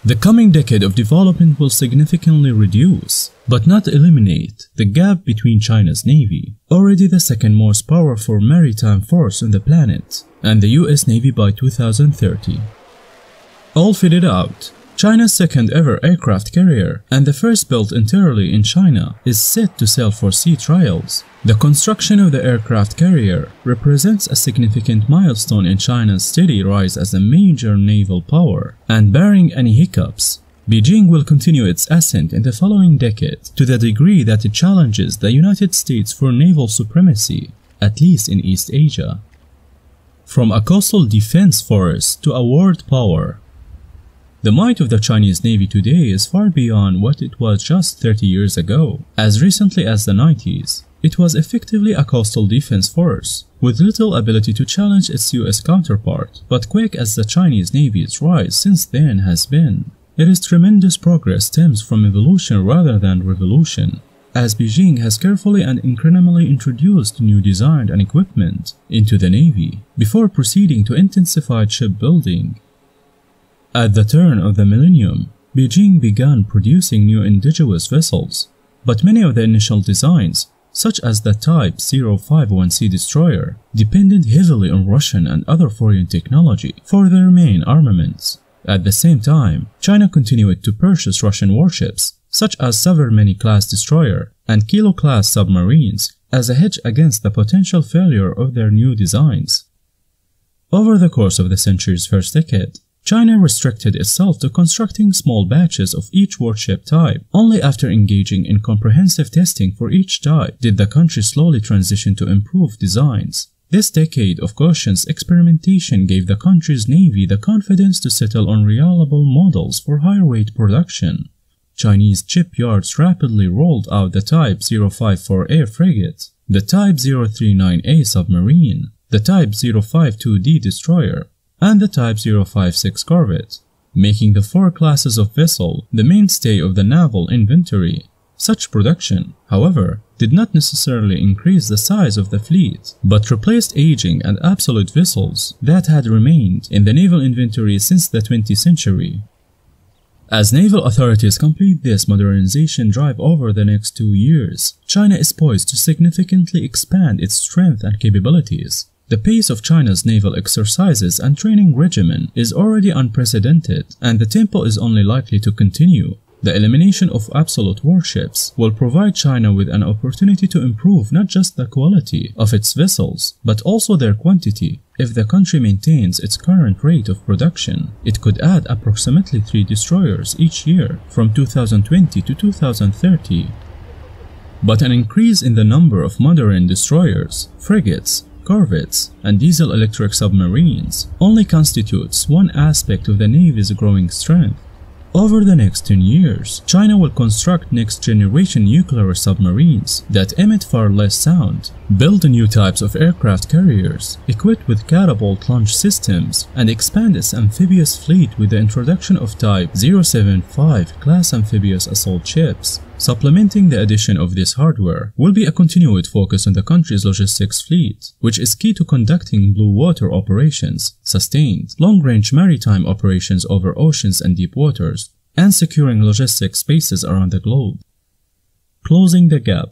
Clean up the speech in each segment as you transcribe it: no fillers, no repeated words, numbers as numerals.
The coming decade of development will significantly reduce, but not eliminate, the gap between China's Navy, already the second most powerful maritime force on the planet, and the US Navy by 2030. All fitted out, China's second ever aircraft carrier and the first built entirely in China is set to sail for sea trials. The construction of the aircraft carrier represents a significant milestone in China's steady rise as a major naval power, and barring any hiccups, Beijing will continue its ascent in the following decade to the degree that it challenges the United States for naval supremacy, at least in East Asia. From a coastal defense force to a world power, the might of the Chinese Navy today is far beyond what it was just 30 years ago. As recently as the 90s, it was effectively a coastal defense force, with little ability to challenge its US counterpart, but quick as the Chinese Navy's rise since then has been, its tremendous progress stems from evolution rather than revolution, as Beijing has carefully and incrementally introduced new design and equipment into the Navy, before proceeding to intensified shipbuilding. At the turn of the millennium, Beijing began producing new indigenous vessels, but many of the initial designs, such as the Type 051C destroyer, depended heavily on Russian and other foreign technology for their main armaments. At the same time, China continued to purchase Russian warships, such as Savarmeny-class destroyer and Kilo-class submarines, as a hedge against the potential failure of their new designs. Over the course of the century's first decade, China restricted itself to constructing small batches of each warship type. Only after engaging in comprehensive testing for each type did the country slowly transition to improved designs. This decade of cautious experimentation gave the country's Navy the confidence to settle on reliable models for higher-rate production. Chinese shipyards rapidly rolled out the Type 054A frigate, the Type 039A submarine, the Type 052D destroyer, and the Type 056 corvette, making the four classes of vessel the mainstay of the naval inventory. Such production, however, did not necessarily increase the size of the fleet, but replaced aging and obsolete vessels that had remained in the naval inventory since the 20th century. As naval authorities complete this modernization drive over the next 2 years, China is poised to significantly expand its strength and capabilities. The pace of China's naval exercises and training regimen is already unprecedented, and the tempo is only likely to continue. The elimination of obsolete warships will provide China with an opportunity to improve not just the quality of its vessels, but also their quantity. If the country maintains its current rate of production, it could add approximately 3 destroyers each year from 2020 to 2030. But an increase in the number of modern destroyers, frigates, corvettes, and diesel-electric submarines only constitutes one aspect of the Navy's growing strength. Over the next 10 years, China will construct next-generation nuclear submarines that emit far less sound, build new types of aircraft carriers equipped with catapult launch systems, and expand its amphibious fleet with the introduction of Type 075 class amphibious assault ships. Supplementing the addition of this hardware will be a continued focus on the country's logistics fleet, which is key to conducting blue water operations, sustained, long-range maritime operations over oceans and deep waters, and securing logistics spaces around the globe. Closing the gap.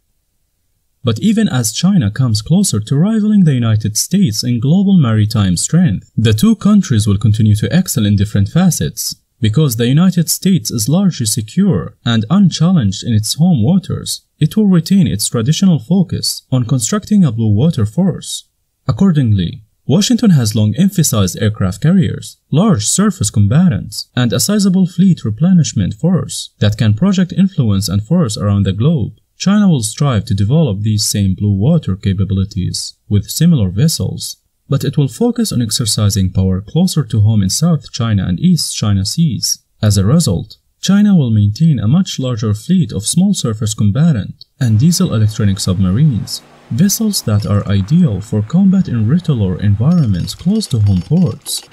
But even as China comes closer to rivaling the United States in global maritime strength, the two countries will continue to excel in different facets. Because the United States is largely secure and unchallenged in its home waters, it will retain its traditional focus on constructing a blue water force. Accordingly, Washington has long emphasized aircraft carriers, large surface combatants, and a sizable fleet replenishment force that can project influence and force around the globe. China will strive to develop these same blue water capabilities with similar vessels, but it will focus on exercising power closer to home in South China and East China Seas. As a result, China will maintain a much larger fleet of small surface combatant and diesel-electronic submarines, vessels that are ideal for combat in irregular environments close to home ports.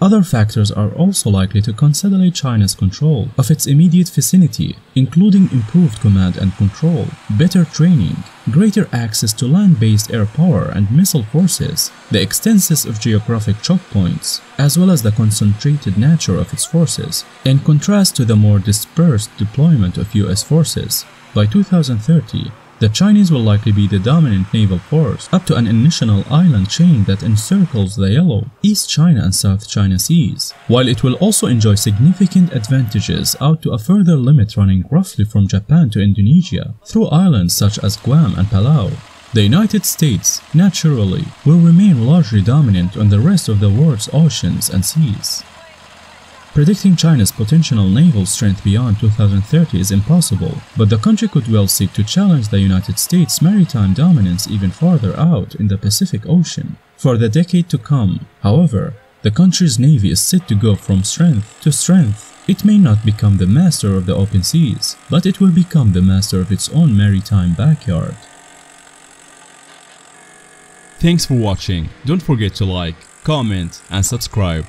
Other factors are also likely to consolidate China's control of its immediate vicinity, including improved command and control, better training, greater access to land-based air power and missile forces, the extensive of geographic choke points, as well as the concentrated nature of its forces, in contrast to the more dispersed deployment of US forces. By 2030, the Chinese will likely be the dominant naval force up to an initial island chain that encircles the Yellow, East China and South China Seas, while it will also enjoy significant advantages out to a further limit running roughly from Japan to Indonesia, through islands such as Guam and Palau. The United States, naturally, will remain largely dominant on the rest of the world's oceans and seas. Predicting China's potential naval strength beyond 2030 is impossible, but the country could well seek to challenge the United States' maritime dominance even farther out in the Pacific Ocean for the decade to come. However, the country's navy is set to go from strength to strength. It may not become the master of the open seas, but it will become the master of its own maritime backyard. Thanks for watching. Don't forget to like, comment and subscribe.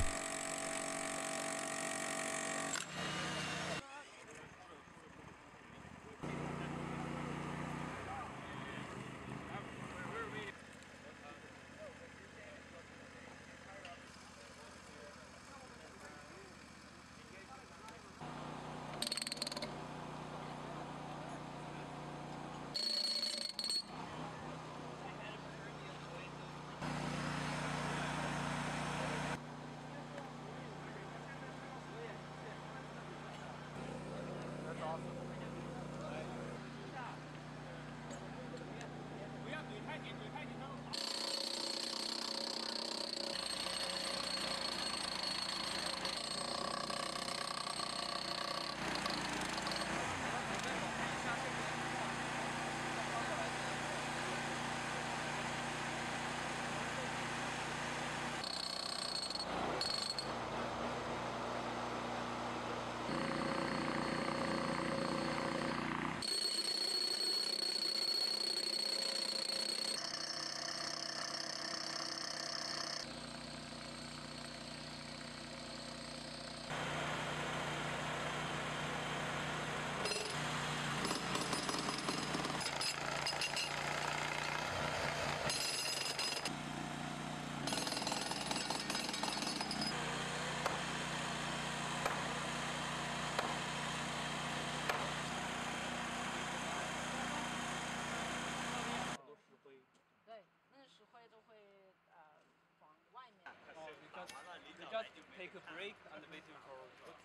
Just take a break and waiting for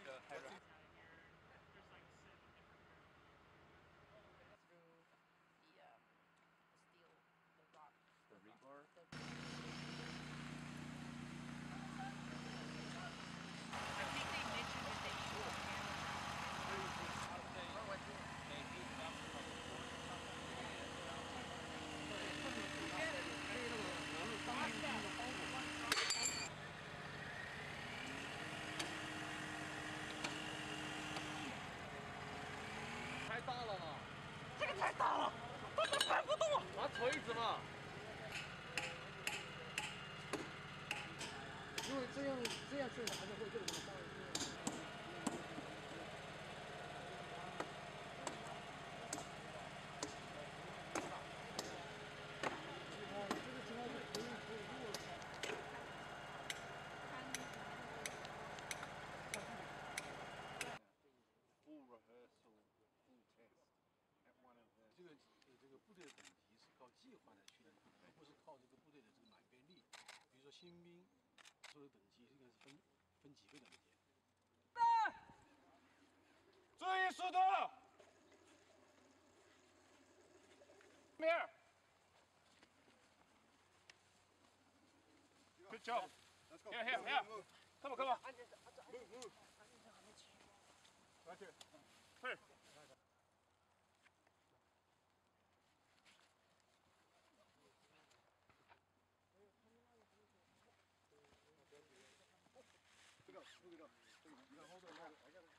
the high Good job. Let's go. Here. Come on. Move. Right here. Here. Move it up. You gotta hold it. I got it.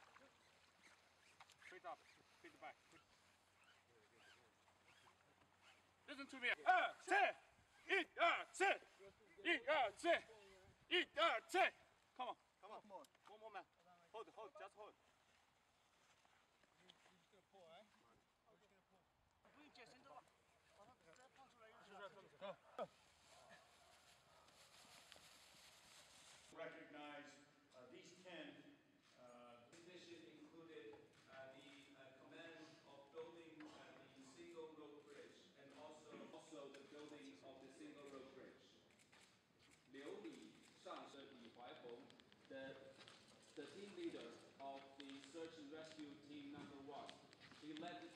Straight up. Straight back. Listen to me. 2, 3, 1, 2, 3, 1, 2, 1, 2. Come on. Come on. One more man. Hold, just hold. You're just going to pull, eh? You're just going to pull. 不用健身的了，把它再放出来又是。 Recognize these 10 mission included the command of building the single road bridge and also the building of the single road bridge. 刘李尚和李怀红 the team leader of the search and rescue team number 1. He led the